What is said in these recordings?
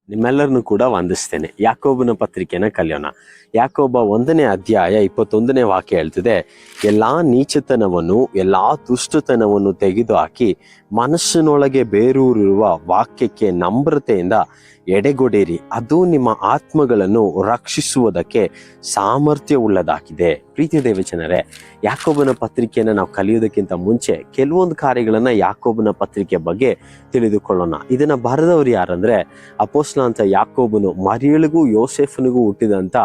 ನಿಮ್ಮೆಲ್ಲರನ್ನು ಕೂಡ ವಂದಿಸ್ತೇನೆ. ಯಾಕೋಬನ ಪತ್ರಿಕೆನ ಕಲಿಯೋಣ. ಯಾಕೋಬ 1ನೇ ಅಧ್ಯಾಯ 21ನೇ ವಾಕ್ಯ ಹೇಳ್ತಿದೆ, ಎಲ್ಲಾ ನೀಚತನವನ್ನು ಎಲ್ಲಾ ದುಷ್ಟತನವನ್ನು ತೆಗೆದುಹಾಕಿ ಮನಸ್ಸಿನೊಳಗೆ ಬೇರೂರಿರುವ ವಾಕ್ಯಕ್ಕೆ ನಮ್ರತೆಯಿಂದ ಎಡೆಗೊಡಿರಿ, ಅದು ನಿಮ್ಮ ಆತ್ಮಗಳನ್ನು ರಕ್ಷಿಸುವುದಕ್ಕೆ ಸಾಮರ್ಥ್ಯವುಳ್ಳದಾಗಿದೆ. ಪ್ರೀತಿಯ ದೇವಜನರೇ, ಯಾಕೋಬನ ಪತ್ರಿಕೆಯನ್ನು ನಾವು ಕಲಿಯೋದಕ್ಕಿಂತ ಮುಂಚೆ ಕೆಲವೊಂದು ಕಾರ್ಯಗಳನ್ನ ಯಾಕೋಬನ ಪತ್ರಿಕೆ ಬಗ್ಗೆ ತಿಳಿದುಕೊಳ್ಳೋಣ. ಇದನ್ನ ಬರೆದವರು ಯಾರಂದ್ರೆ ಅಪೊಸ್ತಲನಾದ ಯಾಕೋಬನು, ಮರಿಯಳಿಗೂ ಯೋಸೇಫನಿಗೂ ಹುಟ್ಟಿದಂತ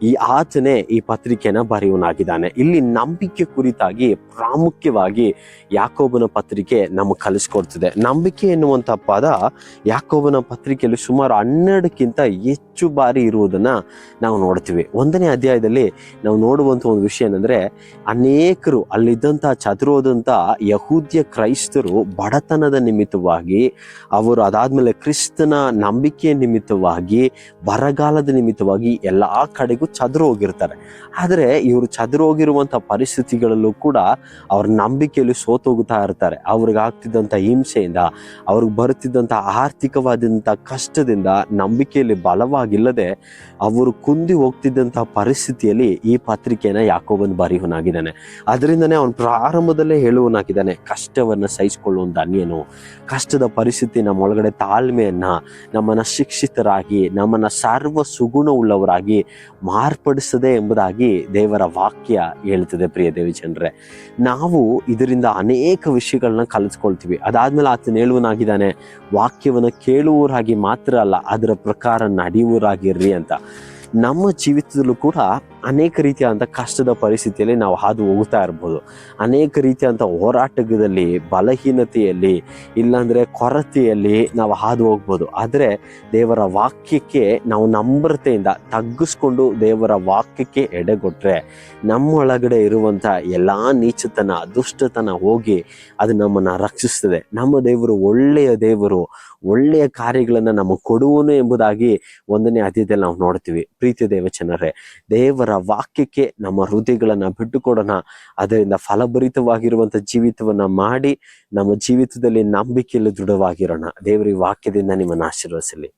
ಈ ಆತನೇ ಈ ಪತ್ರಿಕೆನ ಬರೆಯುವನಾಗಿದ್ದಾನೆ. ಇಲ್ಲಿ ನಂಬಿಕೆ ಕುರಿತಾಗಿ ಪ್ರಾಮುಖ್ಯವಾಗಿ ಯಾಕೋಬನ ಪತ್ರಿಕೆ ನಮಗೆ ಕಲಿಸ್ಕೊಡ್ತಿದೆ. ನಂಬಿಕೆ ಎನ್ನುವಂತ ಪದ ಯಾಕೋಬನ ಪತ್ರಿಕೆಯಲ್ಲಿ ಸುಮಾರು 12ಕ್ಕಿಂತ ಹೆಚ್ಚು ಬಾರಿ ಇರುವುದನ್ನ ನಾವು ನೋಡ್ತೀವಿ. 1ನೇ ಅಧ್ಯಾಯದಲ್ಲಿ ನಾವು ನೋಡುವಂತ ಒಂದು ವಿಷಯ ಏನಂದ್ರೆ, ಅನೇಕರು ಅಲ್ಲಿದ್ದಂತ ಚದುರೋದಂತ ಯಹೂದ್ಯ ಕ್ರೈಸ್ತರು ಬಡತನದ ನಿಮಿತ್ತವಾಗಿ, ಅವರು ಅದಾದ್ಮೇಲೆ ಕ್ರಿಸ್ತನ ನಂಬಿಕೆಯ ನಿಮಿತ್ತವಾಗಿ, ಬರಗಾಲದ ನಿಮಿತ್ತವಾಗಿ ಎಲ್ಲಾ ಕಡೆಗೂ ಚದುರು ಹೋಗಿರ್ತಾರೆ. ಆದರೆ ಇವರು ಚದುರು ಹೋಗಿರುವಂತ ಪರಿಸ್ಥಿತಿಗಳಲ್ಲೂ ಕೂಡ ಅವ್ರ ನಂಬಿಕೆಯಲ್ಲಿ ಸೋತೋಗುತ್ತಾ ಇರ್ತಾರೆ. ಅವ್ರಿಗೆ ಆಗ್ತಿದ್ದಂಥ ಹಿಂಸೆಯಿಂದ, ಅವ್ರಿಗೆ ಬರುತ್ತಿದ್ದಂಥ ಆರ್ಥಿಕವಾದಂಥ ಕಷ್ಟದಿಂದ, ನಂಬಿಕೆಯಲ್ಲಿ ಬಲವಾಗಿಲ್ಲದೆ ಅವರು ಕುಂದಿ ಹೋಗ್ತಿದ್ದಂಥ ಪರಿಸ್ಥಿತಿಯಲ್ಲಿ ಈ ಪತ್ರಿಕೆನ ಯಾಕೋಬನ್ ಬರೆಯುವನಾಗಿದ್ದಾನೆ. ಅದರಿಂದನೇ ಅವನು ಪ್ರಾರಂಭದಲ್ಲೇ ಹೇಳುವನಾಗಿದ್ದಾನೆ, ಕಷ್ಟವನ್ನು ಸಹಿಸಿಕೊಳ್ಳುವ ಧನ್ಯನು. ಕಷ್ಟದ ಪರಿಸ್ಥಿತಿ ನಮ್ಮೊಳಗಡೆ ತಾಳ್ಮೆಯನ್ನ, ನಮ್ಮನ್ನ ಶಿಕ್ಷಿತರಾಗಿ, ನಮ್ಮನ್ನ ಸರ್ವ ಸುಗುಣವುಳ್ಳವರಾಗಿ ಮಾರ್ಪಡಿಸದೆ ಎಂಬುದಾಗಿ ದೇವರ ವಾಕ್ಯ ಹೇಳ್ತದೆ. ಪ್ರಿಯ ದೇವಜನರೇ, ನಾವು ಇದರಿಂದ ಅನೇಕ ವಿಷಯಗಳನ್ನ ಕಲಿಸ್ಕೊಳ್ತೀವಿ. ಅದಾದ್ಮೇಲೆ ಆತನ ಹೇಳುವನಾಗಿದ್ದಾನೆ, ವಾಕ್ಯವನ್ನು ಕೇಳುವವರಾಗಿ ಮಾತ್ರ ಅಲ್ಲ, ಅದರ ಪ್ರಕಾರ ನಡೆಯುವವರಾಗಿರ್ರಿ ಅಂತ. ನಮ್ಮ ಜೀವಿತದಲ್ಲೂ ಕೂಡ ಅನೇಕ ರೀತಿಯಾದಂಥ ಕಷ್ಟದ ಪರಿಸ್ಥಿತಿಯಲ್ಲಿ ನಾವು ಹಾದು ಹೋಗ್ತಾ ಇರ್ಬೋದು. ಅನೇಕ ರೀತಿಯಾದಂಥ ಹೋರಾಟದಲ್ಲಿ, ಬಲಹೀನತೆಯಲ್ಲಿ, ಇಲ್ಲಾಂದರೆ ಕೊರತೆಯಲ್ಲಿ ನಾವು ಹಾದು ಹೋಗ್ಬೋದು. ಆದರೆ ದೇವರ ವಾಕ್ಯಕ್ಕೆ ನಾವು ನಮ್ರತೆಯಿಂದ ತಗ್ಗಿಸ್ಕೊಂಡು ದೇವರ ವಾಕ್ಯಕ್ಕೆ ಎಡೆಗೊಟ್ರೆ ನಮ್ಮೊಳಗಡೆ ಇರುವಂಥ ಎಲ್ಲ ನೀಚತನ, ದುಷ್ಟತನ ಹೋಗಿ ಅದು ನಮ್ಮನ್ನು ರಕ್ಷಿಸ್ತದೆ. ನಮ್ಮ ದೇವರು ಒಳ್ಳೆಯ ದೇವರು, ಒಳ್ಳೆಯ ಕಾರ್ಯಗಳನ್ನು ನಮಗೆ ಕೊಡುವನು ಎಂಬುದಾಗಿ 1ನೇ ಅಧ್ಯಾಯದಲ್ಲಿ ನಾವು ನೋಡ್ತೀವಿ. ಪ್ರೀತಿಯ ದೇವಜನರೇ, ದೇವರ ವಾಕ್ಯಕ್ಕೆ ನಮ್ಮ ಹೃದಯಗಳನ್ನ ಬಿಟ್ಟುಕೊಡೋಣ. ಅದರಿಂದ ಫಲಭರಿತವಾಗಿರುವಂತ ಜೀವಿತವನ್ನ ಮಾಡಿ ನಮ್ಮ ಜೀವಿತದಲ್ಲಿ ನಂಬಿಕೆಯಲ್ಲಿ ದೃಢವಾಗಿರೋಣ. ದೇವರ ವಾಕ್ಯದಿಂದ ನಿಮ್ಮನ್ನು ಆಶೀರ್ವದಿಸಲಿ.